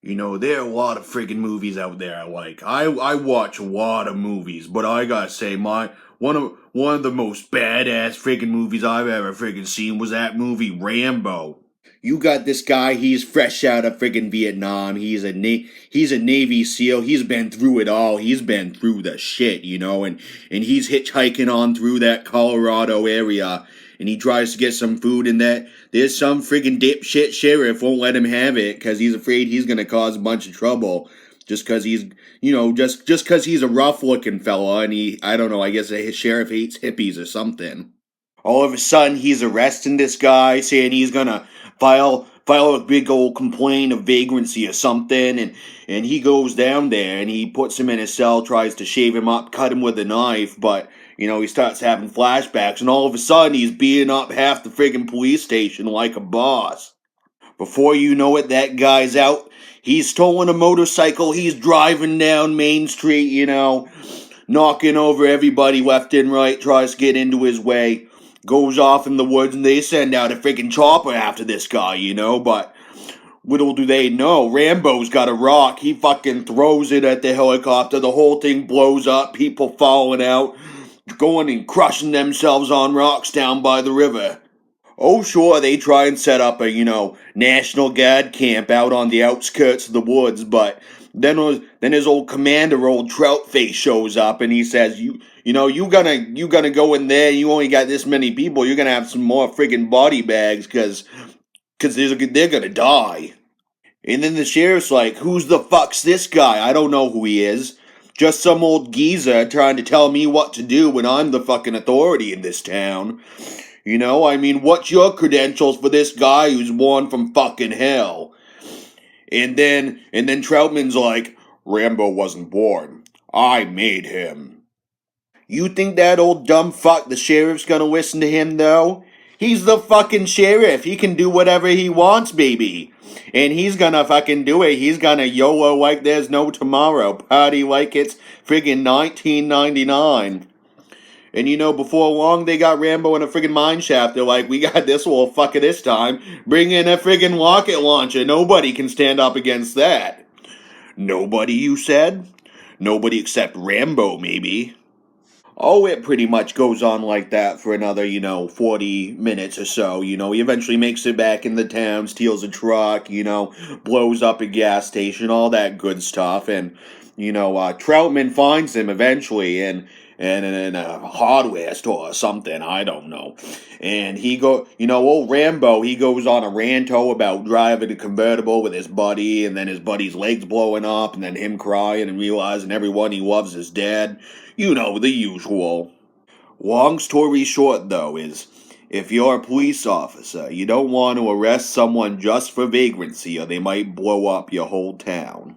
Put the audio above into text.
There are a lot of friggin' movies out there I like. I watch a lot of movies, but I gotta say, one of the most badass friggin' movies I've ever friggin' seen was that movie Rambo. You got this guy. He's fresh out of friggin' Vietnam. He's a Navy SEAL. He's been through it all. He's been through the shit, and he's hitchhiking on through that Colorado area, and he tries to get some food, and there's some friggin' dipshit sheriff won't let him have it because he's afraid he's gonna cause a bunch of trouble. Just because just because he's a rough looking fella, and I don't know, I guess his sheriff hates hippies or something. All of a sudden, he's arresting this guy, saying he's gonna file a big old complaint of vagrancy or something, and he goes down there and he puts him in his cell, tries to shave him up, cut him with a knife, but he starts having flashbacks, and all of a sudden he's beating up half the friggin' police station like a boss. Before you know it, that guy's out. He's stolen a motorcycle. He's driving down Main Street, knocking over everybody left and right, tries to get into his way, goes off in the woods, and they send out a freaking chopper after this guy, but little do they know, Rambo's got a rock. He fucking throws it at the helicopter. The whole thing blows up, people falling out, going and crushing themselves on rocks down by the river. Oh, sure, they try and set up a, National Guard camp out on the outskirts of the woods, but then his old commander, old Troutface, shows up and he says, you gonna go in there, you only got this many people, you're gonna have some more friggin' body bags, cause they're gonna die. And then the sheriff's like, who's the fuck's this guy? I don't know who he is. Just some old geezer trying to tell me what to do when I'm the fucking authority in this town. What's your credentials for this guy who's born from fucking hell? And then Troutman's like, Rambo wasn't born. I made him. You think that old dumb fuck, the sheriff's gonna listen to him, though? He's the fucking sheriff. He can do whatever he wants, baby. And he's gonna fucking do it. He's gonna YOLO like there's no tomorrow. Party like it's friggin' 1999. And before long, they got Rambo in a friggin' mine shaft. They're like, we got this little fucker this time. Bring in a friggin' rocket launcher. Nobody can stand up against that. Nobody, you said? Nobody except Rambo, maybe. Oh, it pretty much goes on like that for another, 40 minutes or so. He eventually makes it back in the town, steals a truck, blows up a gas station, all that good stuff. And, Troutman finds him eventually and in a hardware store or something, I don't know. And old Rambo, he goes on a ranto about driving a convertible with his buddy, and then his buddy's legs blowing up, and then him crying and realizing everyone he loves is dead. The usual. Long story short, though, is if you're a police officer, you don't want to arrest someone just for vagrancy, or they might blow up your whole town.